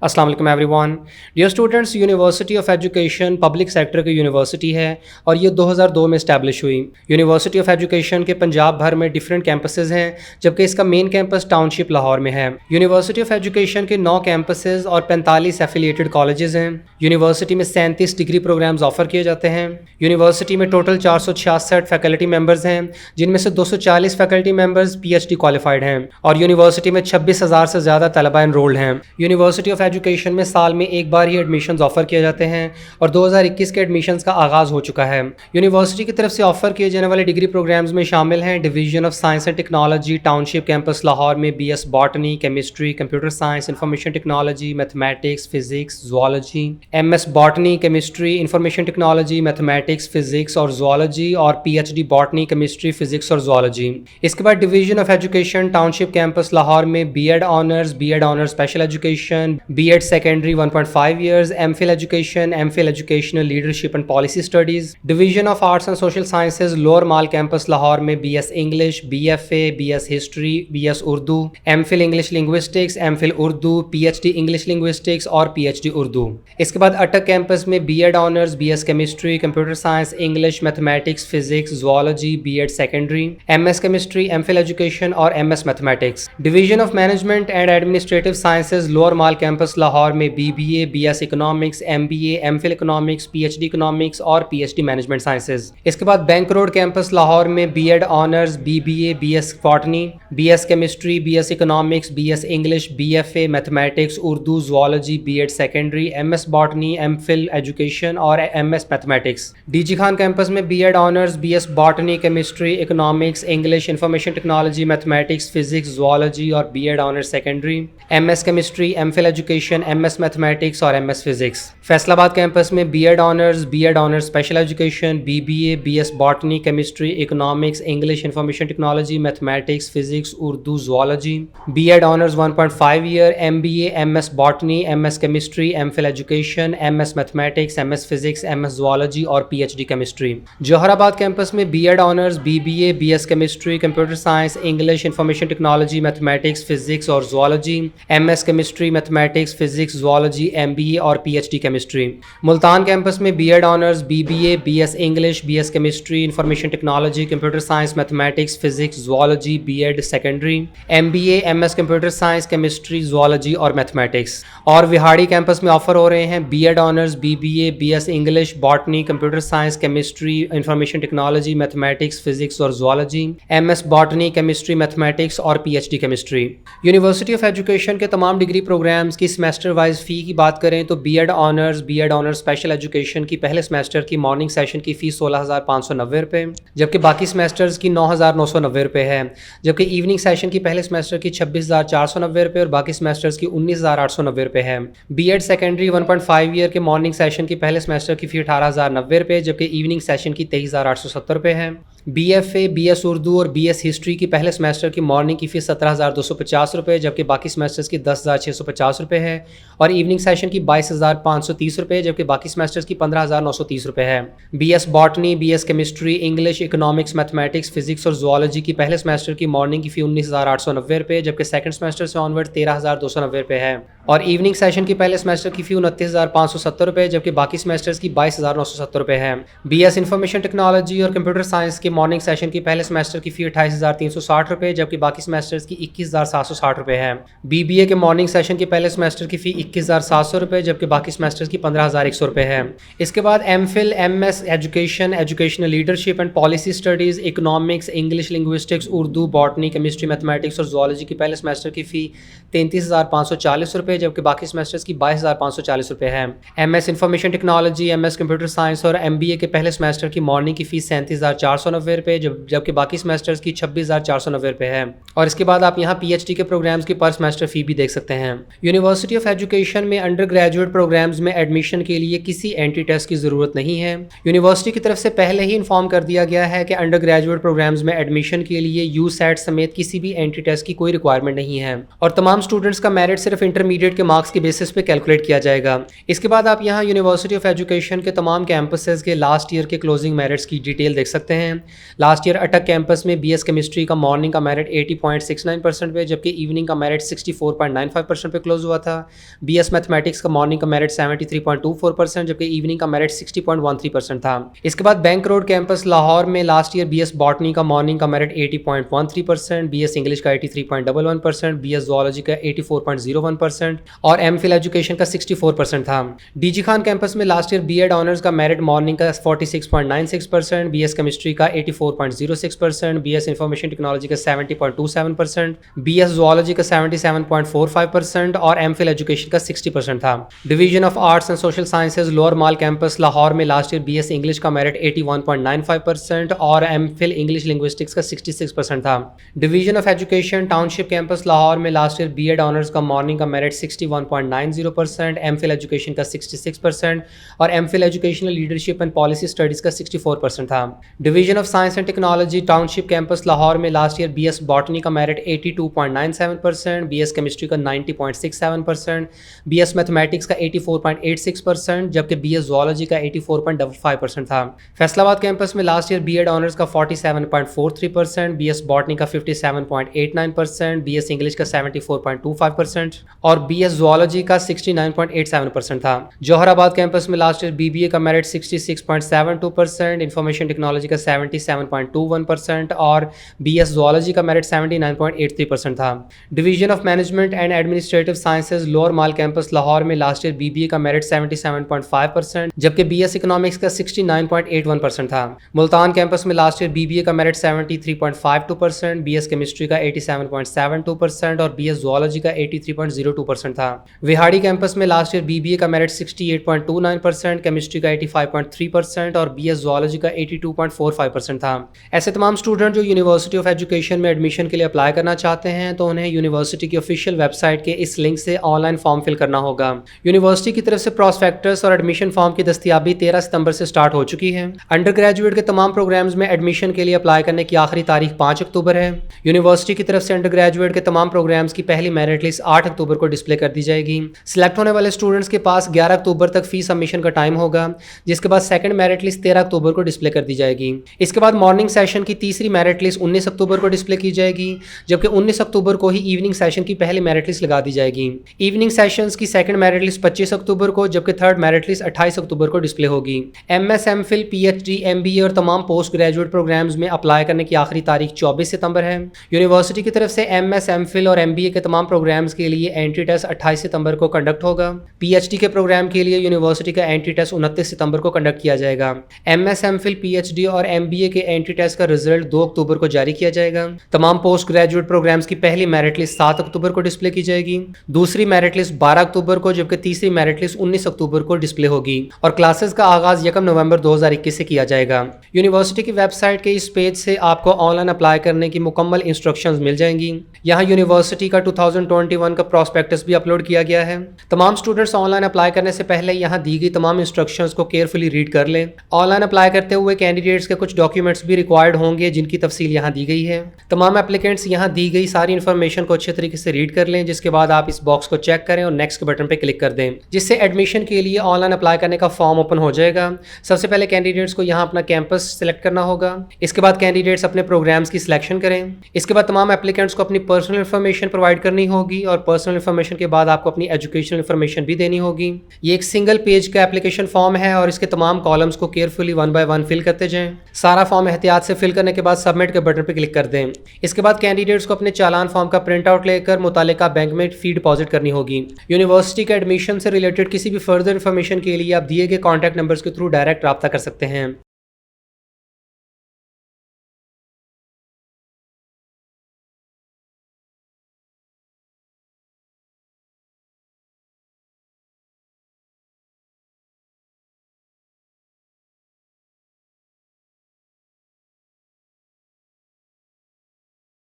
अस्सलाम वालेकुम everyone. Dear students, university of education public sector की यूनिवर्सिटी है और ये 2002 में इस्टेब्लिश हुई। यूनिवर्सिटी ऑफ एजुकेशन के पंजाब भर में डिफरेंट कैंपसेस हैं, जबकि इसका मेन कैंपस टाउनशिप लाहौर में है। यूनिवर्सिटी ऑफ एजुकेशन के 9 कैंपसेस और 45 एफिलिएटेड कॉलेजेस हैं। यूनिवर्सिटी में 37 डिग्री प्रोग्राम्स ऑफर किए जाते हैं। यूनिवर्सिटी में टोटल 466 फैकल्टी मेंबर्स हैं, जिनमें से 240 फैकल्टी मेंबर्स PhD क्वालिफाइड हैं और यूनिवर्सिटी में 26,000 से ज़्यादा तलबा एनरोल्ड हैं। यूनिवर्सिटी ऑफ एजुकेशन में साल में एक बार ही एडमिशन्स ऑफर किए जाते हैं और 2021 के एडमिशन्स का आगाज़ हो चुका है। यूनिवर्सिटी की तरफ से ऑफर किए जाने वाले डिग्री प्रोग्राम्स में शामिल हैं division of science and technology township campus Lahore में BS botany, chemistry, computer science, information technology, mathematics, physics, zoology, MS botany, chemistry, information technology, mathematics, physics और जूलॉजी और PhD बॉटनी, केमिस्ट्री, फिजिक्स और zoology. इसके बाद division of education township campus Lahore में B.Ed honours special education, B.Ed secondary 1.5 years, MPhil education, MPhil educational leadership and policy studies. Division of arts and social sciences lower mall campus Lahore में BS English, BFA, BS history, BS Urdu, MPhil English linguistics, MPhil Urdu, PhD English linguistics और PhD Urdu. इसके बाद अटक campus में B.Ed honours, BS chemistry, computer science, English, mathematics, physics, zoology, B.Ed secondary, MS chemistry, MPhil education और MS mathematics. Division of management and administrative sciences lower mall campus Lahore में BBA, BS economics, MBA, MPhil economics, PhD economics और PhD management sciences. इसके बाद bank road campus Lahore में B.Ed honours, BBA, BS botany, BS chemistry, BS economics, BS English, BFA, mathematics, Urdu, zoology, B.Ed secondary, MS botany, MPhil education और MS mathematics. DG Khan campus में B.Ed honours, BS botany, chemistry, economics, English, information technology, mathematics, physics, zoology और B.Ed honours secondary, MS chemistry, MPhil education, MS mathematics और MS physics. Faisalabad campus में B.Ed honours special education, BBA, BS botany, chemistry, economics, English, information technology, mathematics, physics, Urdu, zoology, B.Ed honours 1.5 year, MBA, MS botany, MS chemistry, MPhil education, MS mathematics, MS physics, MS zoology और PhD chemistry. Jauharabad campus में B.Ed honours, BBA, BS chemistry, computer science, English, information technology, mathematics, physics और zoology, MS chemistry, mathematics, physics, zoology, MBA और PhD chemistry. Multan campus में B.Ed honours, BBA, BS English, BS chemistry, information technology, computer science, mathematics, physics, zoology, B.Ed secondary, MBA, MS computer science, chemistry, zoology और mathematics. और Vehari campus में offer हो रहे हैं B.Ed honours, BBA, BS English, botany, computer science, chemistry, information technology, mathematics, physics और zoology, MS botany, chemistry, mathematics और PhD chemistry. University of education के तमाम डिग्री प्रोग्राम्स की सेमेस्टर वाइज फ़ी की बात करें तो B.Ed ऑनर्स स्पेशल एजुकेशन की पहले सेमेस्टर की मॉर्निंग सेशन की फ़ीस 16,590 रुपये, जबकि बाकी सेमेस्टर्स की 9,990 रुपये है। जबकि इवनिंग सेशन की पहले सेमेस्टर की 26,490 रुपये और बाकी सेमेस्टर्स की 19,890 रुपये है। B.Ed सेकेंडरी 1.5 ईयर के मॉर्निंग सेशन की पहले सेमेस्टर की फ़ी 18,090 रुपये, जबकि इवनिंग सेशन की 23,870 रुपये है। BFA, BS उर्दू और BS हिस्ट्री की पहले सेमेस्टर की मॉर्निंग की फ़ीस 17,250 रुपये, जबकि बाकी सेमेस्टर्स की 10,650 रुपये है और इवनिंग सेशन की 22,530 रुपये, जबकि बाकी सेमेस्टर्स की 15,930 रुपये है। BS botany, BS chemistry, English, economics, mathematics, physics और जूलॉजी की पहले सेमेस्टर की मॉर्निंग की फ़ी 19,890 रुपये, जबकि सेकंड सेमेस्टर से ऑनवर्ड 13,290 रुपये है और इवनिंग सेशन की पहले सेमेस्टर की फ़ी 29,570 रुपये, जबकि बाकी सेमेस्टर्स की 22,970 रुपये है। BS इंफॉर्मेशन टेक्नोलॉजी और कंप्यूटर साइंस के मॉर्निंग सेशन की पहले सेमेस्टर की फ़ी 28,360 रुपये, जबकि बाकी सेमेस्टर्स की 21,760 रुपये है। BBA के मॉर्निंग सेशन की पहले सेमेस्टर की फ़ी 21,700 रुपये, जबकि बाकी सेमेस्टर्स की 15,100 रुपये है। इसके बाद MPhil, MS education, educational leadership and policy studies, economics, English linguistics, Urdu, botany, chemistry, mathematics और जूलॉजी की पहले सेमेस्टर की फ़ी 33,540 रुपये, जबकि बाकी सेमेस्टर्स की 22,540 रुपये है। MS information technology, MS computer science और MBA के पहले सेमेस्टर की मॉर्निंग की फ़ीस 37,490 रुपये, जबकि बाकी सेमेस्टर्स की 26,490 रुपये है। और इसके बाद आप यहाँ PhD के प्रोग्राम्स की पर सेमेस्टर फ़ी भी देख सकते हैं। यूनिवर्सिटी ऑफ एजुकेशन में अंडर ग्रेजुएट प्रोग्राम्स में एडमिशन के लिए किसी एंट्री टेस्ट की ज़रूरत नहीं है। यूनिवर्सिटी की तरफ से पहले ही इन्फॉर्म कर दिया गया है कि अंडर ग्रेजुएट प्रोग्राम्स में एडमिशन के लिए USAT समेत किसी भी एंट्री टेस्ट की कोई रिक्वायरमेंट नहीं है और तमाम स्टूडेंट्स का मेरिट सिर्फ इंटरमीडिएट के मार्क्स के बेसिस पे कैलकुलेट किया जाएगा। इसके बाद आप यहाँ यूनिवर्सिटी ऑफ एजुकेशन के तमाम कैंपसेस के लास्ट ईयर के क्लोजिंग मेरिट्स की डिटेल देख सकते हैं। लास्ट ईयर अटक कैंपस में BS केमिस्ट्री का मॉर्निंग का मेरिट 80.69% पे, जबकि इवनिंग का मेरिट 64.95% पे क्लोज हुआ था। BS मैथमेटिक्स का मॉर्निंग का मेरिट 73.24%, जबकि इवनिंग का मेरिट 60.13% था। इसके बाद बैंक रोड कैंपस लाहौर में लास्ट ईयर BS बॉटनी का मॉर्निंग का मेरिट 80.13%, BS इंग्लिश का 83.11%, BS ज़ूलॉजी का 84.01% और MPhil एजुकेशन का 64% था। DG खान कैंपस में लास्ट ईयर B.Ed ऑनर्स का मेरिट मॉर्निंग का 46.96%, BS केमिस्ट्री का 84.06%, BS इंफॉर्मेशन टेक्नोलॉजी का 70.27%, BS ज़ूलॉजी का 77.45% और MPhil एजुकेशन का 60% था। Division of arts and social sciences lower mall campus Lahore में लास्ट ईयर BS इंग्लिश का मेरिट 81.95% और MPhil इंग्लिश लिंग्विस्टिक्स का 66% था। Division of education township campus Lahore में लास्ट ईयर B.Ed ऑनर्स का मॉर्निंग का मेरिट 61.90%, MPhil एजुकेशन का 66% और MPhil educational leadership and policy studies का 64% था। Division of science and technology township campus Lahore में लास्ट ईयर BS बॉटनी का मेरिट 82.97%, BS केमिस्ट्री का 90.67%, BS मैथमेटिक्स का 84.86%, जबकि BS ज़ूलॉजी का 84.55% था। फैसलाबाद कैंपस में लास्ट ईयर B.Ed ऑनर्स का 47.43%, BS बॉटनी का 57.89%, BS इंग्लिश का 74.25% और BS ज़ूलॉजी का 69.87% था। जौहराबाद कैंपस में लास्ट ईयर BBA का मेरिट 66.72%, इंफॉर्मेशन टेक्नोलॉजी का 77.21% और BS ज़ूलॉजी का मेरिट 79.83% था। Division of management and administrative sciences lower mall campus Lahore में लास्ट ईयर BBA का मेरिट 77.5%, जबकि BS इकोनॉमिक्स का 69.81% था। मुल्तान कैंपस में लास्ट ईयर BBA का मेरिट 73.52%, BS केमिस्ट्री का 87.72% और BS ज़ूलॉजी का 83.02% था। विहाड़ी कैंपस में लास्ट ईयर BBA का मेरिट 68.29%, केमिस्ट्री का 85.3% और BS ज़ूलॉजी का 82.45% था। ऐसे तमाम स्टूडेंट जो यूनिवर्सिटी ऑफ एजुकेशन में एडमिशन के लिए अप्लाई करना चाहते हैं तो उन्हें यूनिवर्सिटी की ऑफिशियल वेबसाइट के इस लिंक से ऑनलाइन फॉर्म फिल करना होगा। यूनिवर्सिटी की तरफ से प्रॉस्पेक्टस और एडमिशन फॉर्म की दस्तयाबी 13 सितंबर से स्टार्ट हो चुकी है। अंडर ग्रेजुएट के तमाम प्रोग्राम्स में एडमिशन के लिए अप्लाई करने की आखिरी तारीख 5 अक्टूबर है। यूनिवर्सिटी की तरफ से अंडर ग्रेजुएट के तमाम प्रोग्राम्स की पहली मेरिट लिस्ट 8 अक्टूबर को डिस्प्ले कर दी जाएगी। सिलेक्ट होने वाले स्टूडेंट्स के पास 11 अक्टूबर तक फी सबमिशन का टाइम होगा, जिसके बाद सेकंड मेरिट लिस्ट 13 अक्टूबर को डिस्प्ले कर दी जाएगी। इसके बाद मॉर्निंग सेशन की तीसरी मेरिट लिस्ट 19 अक्टूबर को डिस्प्ले की जाएगी, जबकि 19 अक्टूबर को ही इवनिंग सेशन की पहली मेरिट लिस्ट लगा दी जाएगी। इवनिंग सेशंस की सेकंड मेरिट लिस्ट 25 अक्टूबर को, जबकि थर्ड मेरिट लिस्ट 28 अक्टूबर को डिस्प्ले होगी। MS MPhil PhD MBA और तमाम पोस्ट ग्रेजुएट प्रोग्राम्स में अप्लाई करने की आखिरी तारीख 24 सितंबर है। यूनिवर्सिटी की तरफ से MS MPhil और MBA के तमाम प्रोग्राम्स के लिए एंट्री टेस्ट 28 सितंबर को कंडक्ट होगा। PhD के प्रोग्राम के लिए यूनिवर्सिटी का एंट्री टेस्ट 29 सितंबर को कंडक्ट किया जाएगा। MS MPhil PhD और MBA के एंट्री टेस्ट का रिजल्ट 2 अक्टूबर को जारी किया जाएगा। तमाम पोस्ट ग्रेजुएट प्रोग्राम्स की पहली मेरिट लिस्ट 7 अक्टूबर को डिस्प्ले की जाएगी, दूसरी मेरिट लिस्ट 12 अक्टूबर को, जबकि तीसरी मेरिट लिस्ट 19 अक्टूबर को डिस्प्ले होगी और क्लासेस का आगाज 1 नवंबर 2021 से किया जाएगा। यूनिवर्सिटी की वेबसाइट के इस पेज से आपको ऑनलाइन अप्लाई करने की मुकम्मल इंस्ट्रक्शंस मिल जाएंगी। यहाँ यूनिवर्सिटी का 2021 का प्रॉस्पेक्टस भी अपलोड किया गया है। तमाम स्टूडेंट्स ऑनलाइन अप्लाई करने से पहले यहाँ दी गई तमाम इंस्ट्रक्शंस को केयरफुली रीड कर लें। ऑनलाइन अप्लाई करते हुए कैंडिडेट्स के कुछ डॉक्यूमेंट्स भी रिक्वायर्ड होंगे, जिनकी तफसील यहाँ दी गई है। तमाम एप्लीकेंट्स यहाँ दी गई सारी इन्फॉर्मेशन को अच्छे तरीके से रीड कर लें, जिसके बाद आप इस बॉक्स को चेक करें और नेक्स्ट बटन पर क्लिक कर दें, जिससे एडमिशन के लिए ऑनलाइन अप्लाई करने का फॉर्म ओपन हो जाएगा। सबसे पहले कैंडिडेट्स को यहाँ अपना कैंपस सिलेक्ट करना होगा। इसके बाद कैंडिडेट्स अपने प्रोग्राम्स की सिलेक्शन करें। इसके बाद तमाम एप्लीकेंट्स को अपनी पर्सनल इन्फॉर्मेशन प्रोवाइड करनी होगी और पर्सनल इन्फॉर्मेशन के बाद आपको अपनी एजुकेशनल इन्फॉर्मेशन भी देनी होगी। ये एक सिंगल पेज का एप्लीकेशन फॉर्म है और इसके तमाम कॉलम्स को केयरफुली 1 बाय 1 फिल करते जाएं। सारा फॉर्म एहतियात से फिल करने के बाद सबमिट के बटन पर क्लिक कर दें। इसके बाद कैंडिडेट्स को अपने चालान फॉर्म का प्रिंट आउट लेकर मुतालिका बैंक में फी डिपॉजिट करनी होगी। यूनिवर्सिटी के एडमिशन से रिलेटेड किसी भी फर्दर इन्फॉर्मेशन के लिए आप दिए गए कॉन्टैक्ट नंबर्स के थ्रू डायरेक्ट रब्ता कर सकते हैं।